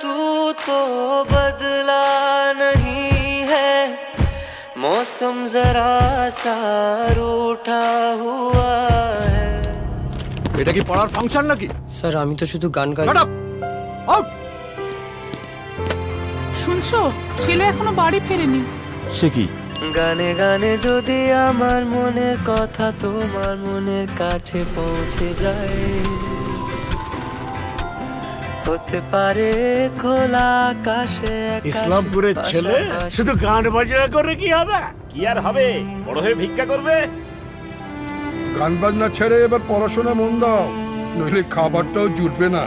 तू तो बदला नहीं है, मौसम जरा सा रूठा हुआ है। এটা কি পড়ার ফাংশন নাকি? স্যার আমি তো শুধু গান গাই। আউট! শুনছো, ছেলে এখনো বাড়ি ফেরেনি। সে কি? গানে গানে যদি আমার মনের কথা তোমার মনের কাছে পৌঁছে যায়, হতে পারে খোলা আকাশে ইসলামপুরের ছেলে শুধু গান বাজনা করে কি হবে? কি আর হবে, বড় হয়ে ভিক্ষা করবে। গান বাজনা ছেড়ে এবার পড়াশোনা মন দাও, নইলে খাবারটাও জুটবে না।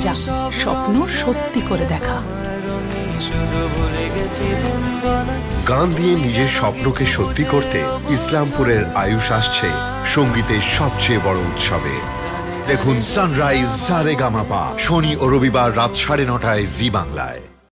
যা, স্বপ্ন সত্যি করে দেখা। গান দিয়ে নিজের স্বপ্নকে সত্যি করতে ইসলামপুরের আয়ুষ আসছে সঙ্গীতের সবচেয়ে বড় উৎসবে। দেখুন সানরাইজ সারেগামাপা শনি ও রবিবার রাত 9:30টায় জি বাংলায়।